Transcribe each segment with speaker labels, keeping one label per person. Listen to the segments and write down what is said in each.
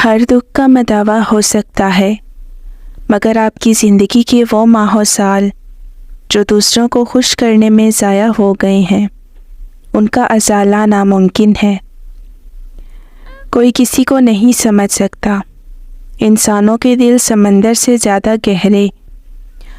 Speaker 1: ہر دکھ کا مداوع ہو سکتا ہے، مگر آپ کی زندگی کے وہ ماہ و سال جو دوسروں کو خوش کرنے میں ضائع ہو گئے ہیں، ان کا ازالہ ناممکن ہے۔ کوئی کسی کو نہیں سمجھ سکتا۔ انسانوں کے دل سمندر سے زیادہ گہرے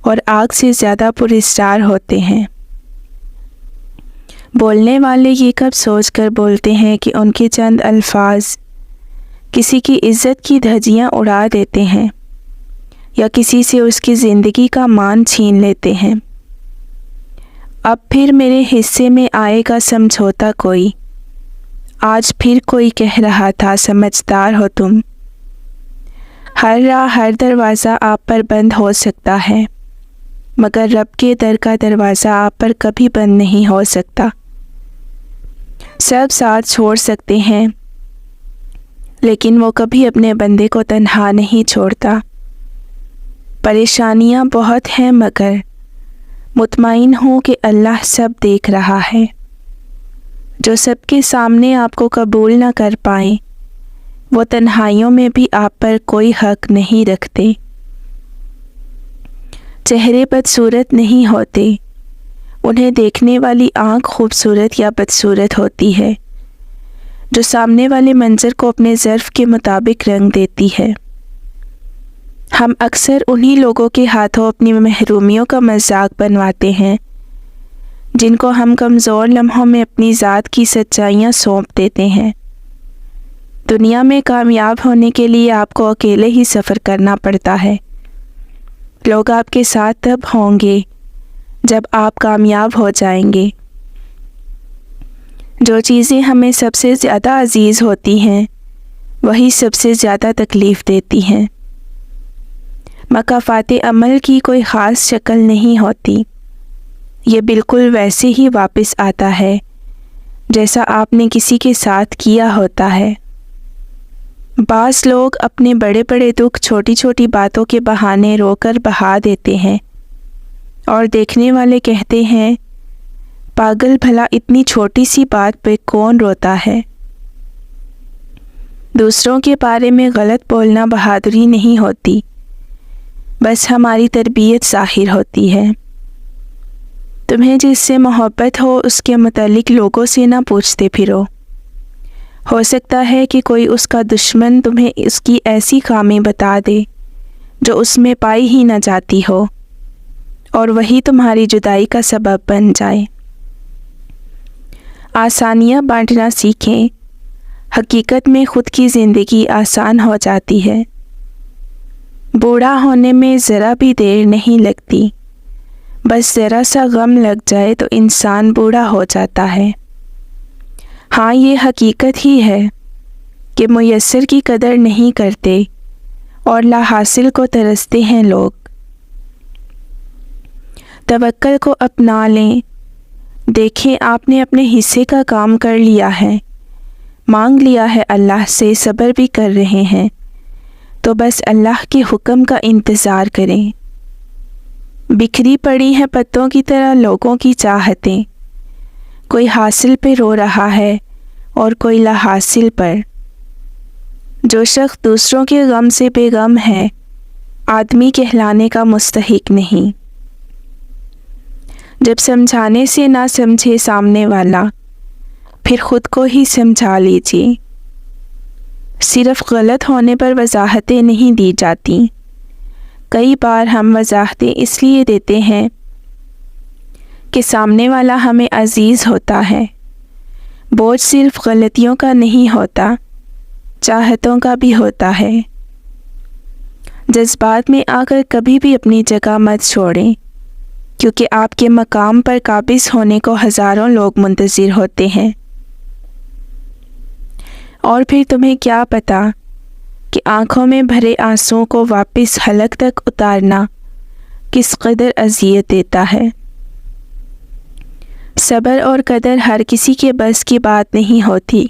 Speaker 1: اور آگ سے زیادہ پراسرار ہوتے ہیں۔ بولنے والے یہ کب سوچ کر بولتے ہیں کہ ان کے چند الفاظ کسی کی عزت کی دھجیاں اڑا دیتے ہیں یا کسی سے اس کی زندگی کا مان چھین لیتے ہیں۔ اب پھر میرے حصے میں آئے گا سمجھوتا کوئی، آج پھر کوئی کہہ رہا تھا سمجھدار ہو تم۔ ہر راہ ہر دروازہ آپ پر بند ہو سکتا ہے، مگر رب کے در کا دروازہ آپ پر کبھی بند نہیں ہو سکتا۔ سب ساتھ چھوڑ سکتے ہیں، لیکن وہ کبھی اپنے بندے کو تنہا نہیں چھوڑتا۔ پریشانیاں بہت ہیں، مگر مطمئن ہوں کہ اللہ سب دیکھ رہا ہے۔ جو سب کے سامنے آپ کو قبول نہ کر پائیں، وہ تنہائیوں میں بھی آپ پر کوئی حق نہیں رکھتے۔ چہرے بدصورت نہیں ہوتے، انہیں دیکھنے والی آنکھ خوبصورت یا بدصورت ہوتی ہے، جو سامنے والے منظر کو اپنے ظرف کے مطابق رنگ دیتی ہے۔ ہم اکثر انہی لوگوں کے ہاتھوں اپنی محرومیوں کا مذاق بنواتے ہیں، جن کو ہم کمزور لمحوں میں اپنی ذات کی سچائیاں سونپ دیتے ہیں۔ دنیا میں کامیاب ہونے کے لیے آپ کو اکیلے ہی سفر کرنا پڑتا ہے۔ لوگ آپ کے ساتھ تب ہوں گے جب آپ کامیاب ہو جائیں گے۔ جو چیزیں ہمیں سب سے زیادہ عزیز ہوتی ہیں، وہی سب سے زیادہ تکلیف دیتی ہیں۔ مکافات عمل کی کوئی خاص شکل نہیں ہوتی، یہ بالکل ویسے ہی واپس آتا ہے جیسا آپ نے کسی کے ساتھ کیا ہوتا ہے۔ بعض لوگ اپنے بڑے بڑے دکھ چھوٹی چھوٹی باتوں کے بہانے رو کر بہا دیتے ہیں، اور دیکھنے والے کہتے ہیں پاگل، بھلا اتنی چھوٹی سی بات پہ کون روتا ہے۔ دوسروں کے بارے میں غلط بولنا بہادری نہیں ہوتی، بس ہماری تربیت ظاہر ہوتی ہے۔ تمہیں جس سے محبت ہو اس کے متعلق لوگوں سے نہ پوچھتے پھرو۔ ہو سکتا ہے کہ کوئی اس کا دشمن تمہیں اس کی ایسی خامی بتا دے جو اس میں پائی ہی نہ جاتی ہو، اور وہی تمہاری جدائی کا سبب بن جائے۔ آسانیاں بانٹنا سیکھیں، حقیقت میں خود کی زندگی آسان ہو جاتی ہے۔ بوڑھا ہونے میں ذرا بھی دیر نہیں لگتی، بس ذرا سا غم لگ جائے تو انسان بوڑھا ہو جاتا ہے۔ ہاں، یہ حقیقت ہی ہے کہ میسر کی قدر نہیں کرتے اور لا حاصل کو ترستے ہیں لوگ۔ توکل کو اپنا لیں، دیکھیں آپ نے اپنے حصے کا کام کر لیا ہے، مانگ لیا ہے اللہ سے، صبر بھی کر رہے ہیں، تو بس اللہ کے حکم کا انتظار کریں۔ بکھری پڑی ہیں پتوں کی طرح لوگوں کی چاہتیں، کوئی حاصل پہ رو رہا ہے اور کوئی لا حاصل پر۔ جو شخص دوسروں کے غم سے بے غم ہے، آدمی کہلانے کا مستحق نہیں۔ جب سمجھانے سے نہ سمجھے سامنے والا، پھر خود کو ہی سمجھا لیجیے۔ صرف غلط ہونے پر وضاحتیں نہیں دی جاتی، کئی بار ہم وضاحتیں اس لیے دیتے ہیں کہ سامنے والا ہمیں عزیز ہوتا ہے۔ بوجھ صرف غلطیوں کا نہیں ہوتا، چاہتوں کا بھی ہوتا ہے۔ جذبات میں آ کر کبھی بھی اپنی جگہ مت چھوڑیں، کیونکہ آپ کے مقام پر قابض ہونے کو ہزاروں لوگ منتظر ہوتے ہیں۔ اور پھر تمہیں کیا پتا کہ آنکھوں میں بھرے آنسوؤں کو واپس حلق تک اتارنا کس قدر اذیت دیتا ہے۔ صبر اور قدر ہر کسی کے بس کی بات نہیں ہوتی،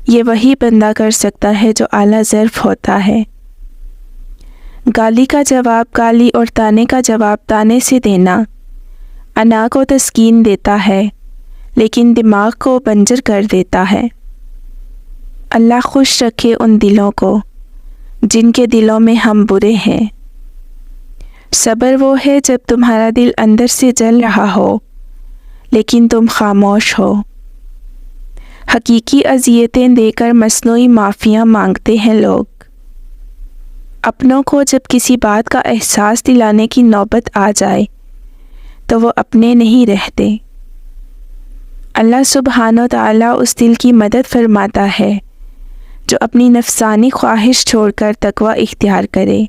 Speaker 1: یہ وہی بندہ کر سکتا ہے جو اعلیٰ ظرف ہوتا ہے۔ گالی کا جواب گالی اور تانے کا جواب تانے سے دینا انا کو تسکین دیتا ہے، لیکن دماغ کو بنجر کر دیتا ہے۔ اللہ خوش رکھے ان دلوں کو جن کے دلوں میں ہم برے ہیں۔ صبر وہ ہے جب تمہارا دل اندر سے جل رہا ہو لیکن تم خاموش ہو۔ حقیقی اذیتیں دے کر مصنوعی معافیاں مانگتے ہیں لوگ۔ اپنوں کو جب کسی بات کا احساس دلانے کی نوبت آ جائے تو وہ اپنے نہیں رہتے۔ اللہ سبحانہ و تعالیٰ اس دل کی مدد فرماتا ہے جو اپنی نفسانی خواہش چھوڑ کر تقوی اختیار کرے۔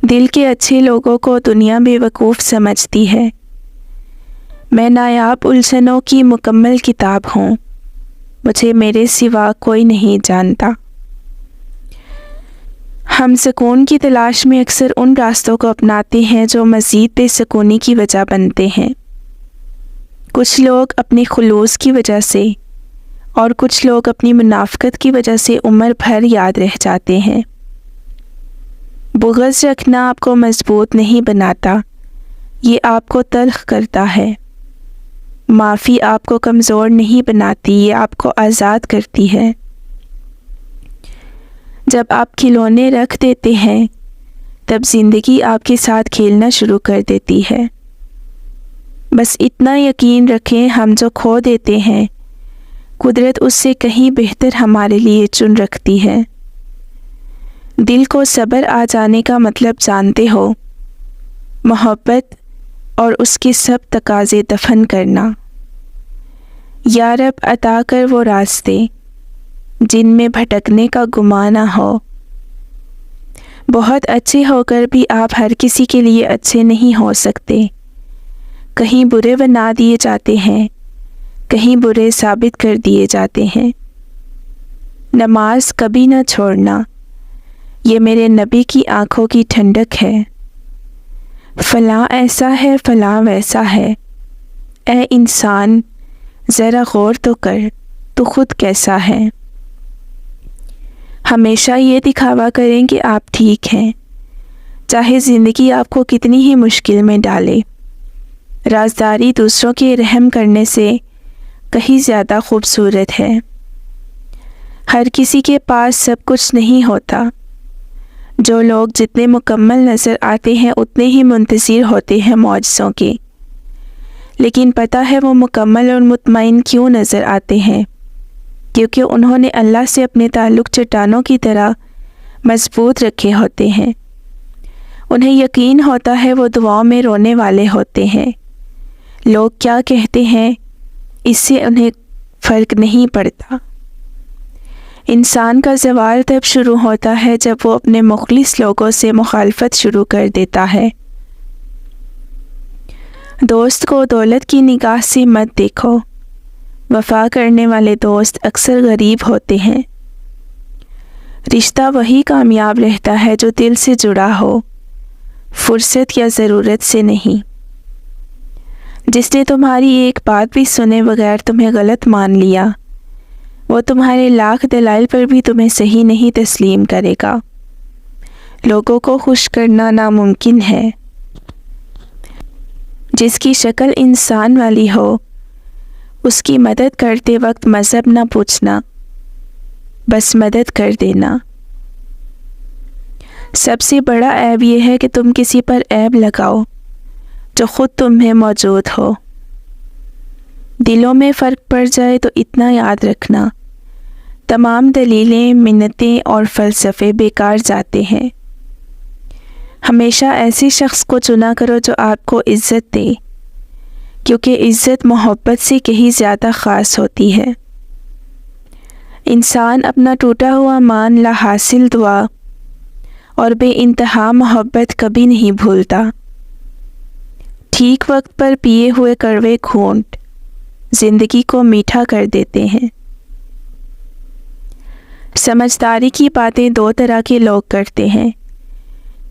Speaker 1: دل کے اچھے لوگوں کو دنیا بے وقوف سمجھتی ہے۔ میں نایاب الجھنوں کی مکمل کتاب ہوں، مجھے میرے سوا کوئی نہیں جانتا۔ ہم سکون کی تلاش میں اکثر ان راستوں کو اپناتے ہیں جو مزید بے سکونی کی وجہ بنتے ہیں۔ کچھ لوگ اپنی خلوص کی وجہ سے اور کچھ لوگ اپنی منافقت کی وجہ سے عمر بھر یاد رہ جاتے ہیں۔ بغض رکھنا آپ کو مضبوط نہیں بناتا، یہ آپ کو تلخ کرتا ہے۔ معافی آپ کو کمزور نہیں بناتی، یہ آپ کو آزاد کرتی ہے۔ جب آپ کھلونے رکھ دیتے ہیں تب زندگی آپ کے ساتھ کھیلنا شروع کر دیتی ہے۔ بس اتنا یقین رکھیں، ہم جو کھو دیتے ہیں قدرت اس سے کہیں بہتر ہمارے لیے چن رکھتی ہے۔ دل کو صبر آ جانے کا مطلب جانتے ہو؟ محبت اور اس کے سب تقاضے دفن کرنا۔ یا رب عطا کر وہ راستے جن میں بھٹکنے کا گمان نہ ہو۔ بہت اچھے ہو کر بھی آپ ہر کسی کے لیے اچھے نہیں ہو سکتے۔ کہیں برے بنا دیے جاتے ہیں، کہیں برے ثابت کر دیے جاتے ہیں۔ نماز کبھی نہ چھوڑنا، یہ میرے نبی کی آنکھوں کی ٹھنڈک ہے۔ فلاں ایسا ہے، فلاں ویسا ہے، اے انسان ذرا غور تو کر، تو خود کیسا ہے۔ ہمیشہ یہ دکھاوا کریں کہ آپ ٹھیک ہیں، چاہے زندگی آپ کو کتنی ہی مشکل میں ڈالے۔ رازداری دوسروں کے رحم کرنے سے کہیں زیادہ خوبصورت ہے۔ ہر کسی کے پاس سب کچھ نہیں ہوتا۔ جو لوگ جتنے مکمل نظر آتے ہیں اتنے ہی منتظر ہوتے ہیں معجزوں کے، لیکن پتہ ہے وہ مکمل اور مطمئن کیوں نظر آتے ہیں؟ کیونکہ انہوں نے اللہ سے اپنے تعلق چٹانوں کی طرح مضبوط رکھے ہوتے ہیں۔ انہیں یقین ہوتا ہے وہ دعاؤں میں رونے والے ہوتے ہیں۔ لوگ کیا کہتے ہیں اس سے انہیں فرق نہیں پڑتا۔ انسان کا زوال تب شروع ہوتا ہے جب وہ اپنے مخلص لوگوں سے مخالفت شروع کر دیتا ہے۔ دوست کو دولت کی نگاہ سے مت دیکھو، وفا کرنے والے دوست اکثر غریب ہوتے ہیں۔ رشتہ وہی کامیاب رہتا ہے جو دل سے جڑا ہو، فرصت یا ضرورت سے نہیں۔ جس نے تمہاری ایک بات بھی سنے بغیر تمہیں غلط مان لیا، وہ تمہارے لاکھ دلائل پر بھی تمہیں صحیح نہیں تسلیم کرے گا۔ لوگوں کو خوش کرنا ناممکن ہے۔ جس کی شکل انسان والی ہو اس کی مدد کرتے وقت مذہب نہ پوچھنا، بس مدد کر دینا۔ سب سے بڑا عیب یہ ہے کہ تم کسی پر عیب لگاؤ جو خود تم میں موجود ہو۔ دلوں میں فرق پڑ جائے تو اتنا یاد رکھنا، تمام دلیلیں، منتیں اور فلسفے بیکار جاتے ہیں۔ ہمیشہ ایسے شخص کو چنا کرو جو آپ کو عزت دے، کیونکہ عزت محبت سے کہیں زیادہ خاص ہوتی ہے۔ انسان اپنا ٹوٹا ہوا مان لا حاصل دعا اور بے انتہا محبت کبھی نہیں بھولتا۔ ٹھیک وقت پر پیے ہوئے کڑوے گھونٹ زندگی کو میٹھا کر دیتے ہیں۔ سمجھداری کی باتیں دو طرح کے لوگ کرتے ہیں،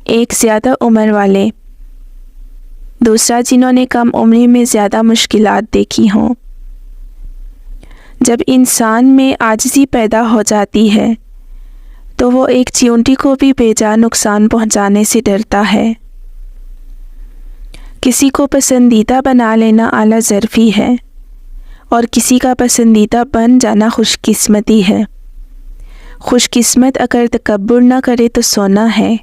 Speaker 1: ایک زیادہ عمر والے، دوسرا جنہوں نے کم عمری میں زیادہ مشکلات دیکھی ہوں۔ جب انسان میں عاجزی پیدا ہو جاتی ہے تو وہ ایک چیونٹی کو بھی بے جا نقصان پہنچانے سے ڈرتا ہے۔ کسی کو پسندیدہ بنا لینا اعلیٰ ظرفی ہے اور کسی کا پسندیدہ بن جانا خوش قسمتی ہے۔ خوش قسمت اگر تکبر نہ کرے تو سونا ہے،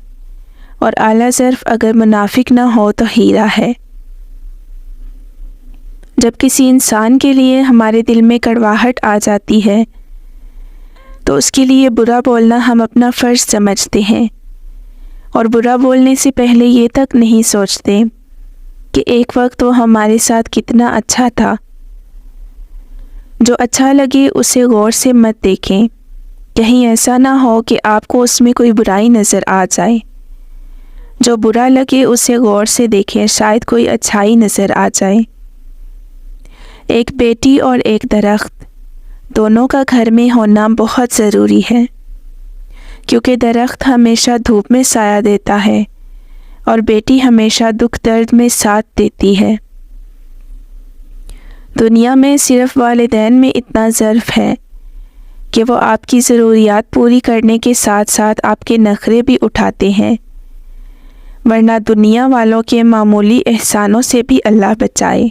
Speaker 1: اور اعلیٰ ظرف اگر منافق نہ ہو تو ہیرا ہے۔ جب کسی انسان کے لیے ہمارے دل میں کڑواہٹ آ جاتی ہے تو اس کے لیے برا بولنا ہم اپنا فرض سمجھتے ہیں، اور برا بولنے سے پہلے یہ تک نہیں سوچتے کہ ایک وقت وہ ہمارے ساتھ کتنا اچھا تھا۔ جو اچھا لگے اسے غور سے مت دیکھیں، کہیں ایسا نہ ہو کہ آپ کو اس میں کوئی برائی نظر آ جائے۔ جو برا لگے اسے غور سے دیکھیں، شاید کوئی اچھائی نظر آ جائے۔ ایک بیٹی اور ایک درخت دونوں کا گھر میں ہونا بہت ضروری ہے، کیونکہ درخت ہمیشہ دھوپ میں سایہ دیتا ہے اور بیٹی ہمیشہ دکھ درد میں ساتھ دیتی ہے۔ دنیا میں صرف والدین میں اتنا ظرف ہے کہ وہ آپ کی ضروریات پوری کرنے کے ساتھ ساتھ آپ کے نخرے بھی اٹھاتے ہیں، ورنہ دنیا والوں کے معمولی احسانوں سے بھی اللہ بچائے۔